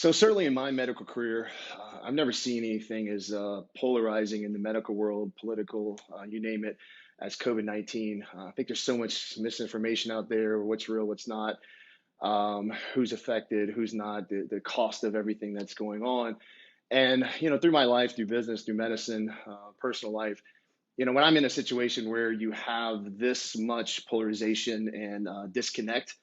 So certainly in my medical career, I've never seen anything as polarizing in the medical world, political, you name it, as COVID-19. I think there's so much misinformation out there, what's real, what's not, who's affected, who's not, the cost of everything that's going on. And, through my life, through business, through medicine, personal life, when I'm in a situation where you have this much polarization and disconnect,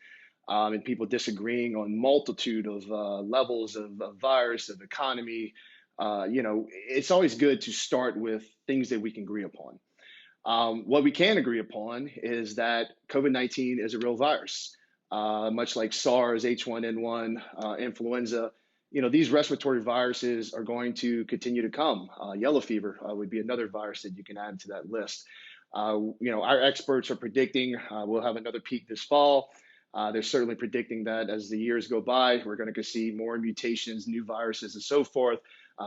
and people disagreeing on multitude of levels of virus, of economy. It's always good to start with things that we can agree upon. What we can agree upon is that COVID-19 is a real virus, much like SARS, H1N1, influenza. These respiratory viruses are going to continue to come. Yellow fever would be another virus that you can add to that list. Our experts are predicting we'll have another peak this fall. They're certainly predicting that as the years go by, we're going to see more mutations, new viruses, and so forth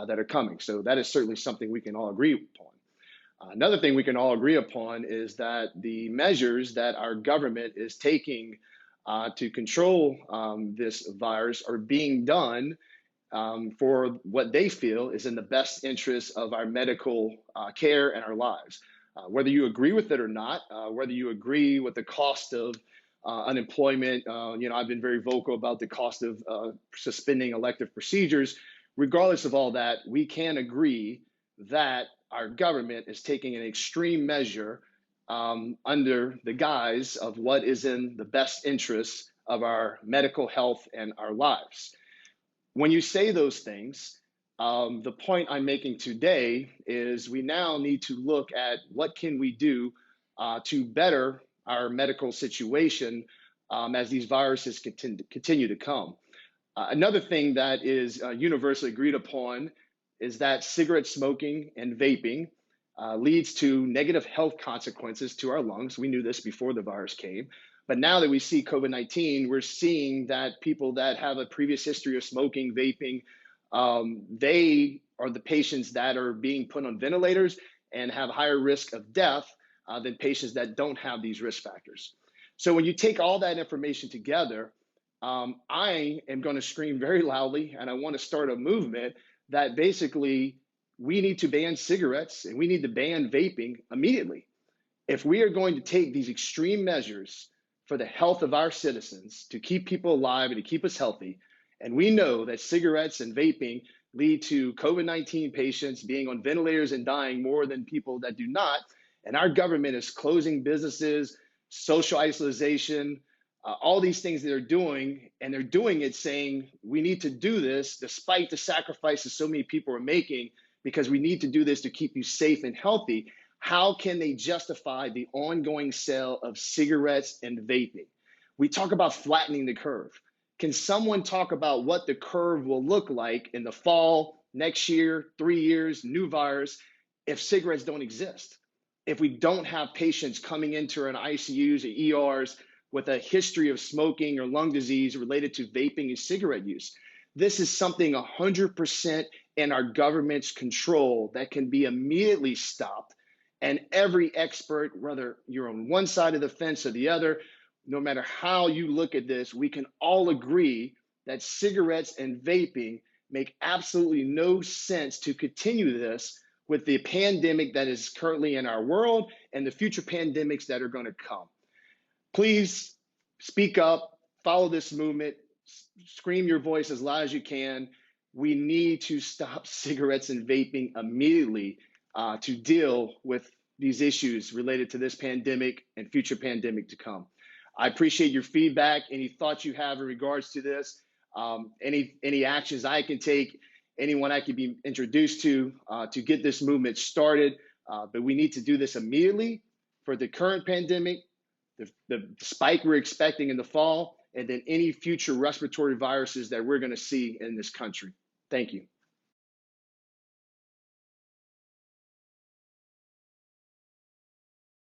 that are coming. So that is certainly something we can all agree upon. Another thing we can all agree upon is that the measures that our government is taking to control this virus are being done for what they feel is in the best interest of our medical care and our lives. Whether you agree with it or not, whether you agree with the cost of unemployment. I've been very vocal about the cost of suspending elective procedures. Regardless of all that, we can agree that our government is taking an extreme measure under the guise of what is in the best interests of our medical health and our lives. When you say those things, the point I'm making today is we now need to look at what can we do to better our medical situation as these viruses continue to come. Another thing that is universally agreed upon is that cigarette smoking and vaping leads to negative health consequences to our lungs. We knew this before the virus came. But now that we see COVID-19, we're seeing that people that have a previous history of smoking, vaping, they are the patients that are being put on ventilators and have higher risk of death than patients that don't have these risk factors. So when you take all that information together, I am going to scream very loudly, and I want to start a movement that basically we need to ban cigarettes and we need to ban vaping immediately. If we are going to take these extreme measures for the health of our citizens to keep people alive and to keep us healthy, and we know that cigarettes and vaping lead to COVID-19 patients being on ventilators and dying more than people that do not, and our government is closing businesses, social isolation, all these things that they're doing, and they're doing it saying we need to do this despite the sacrifices so many people are making because we need to do this to keep you safe and healthy. How can they justify the ongoing sale of cigarettes and vaping? We talk about flattening the curve. Can someone talk about what the curve will look like in the fall, next year, 3 years, new virus, if cigarettes don't exist? If we don't have patients coming into our ICUs or ERs with a history of smoking or lung disease related to vaping and cigarette use. This is something 100% in our government's control that can be immediately stopped. And every expert, whether you're on one side of the fence or the other, no matter how you look at this, we can all agree that cigarettes and vaping make absolutely no sense to continue this with the pandemic that is currently in our world and the future pandemics that are going to come. Please speak up, follow this movement, scream your voice as loud as you can. We need to stop cigarettes and vaping immediately to deal with these issues related to this pandemic and future pandemic to come. I appreciate your feedback, any thoughts you have in regards to this, any actions I can take, anyone I can be introduced to get this movement started. But we need to do this immediately for the current pandemic, the spike we're expecting in the fall, and then any future respiratory viruses that we're going to see in this country. Thank you.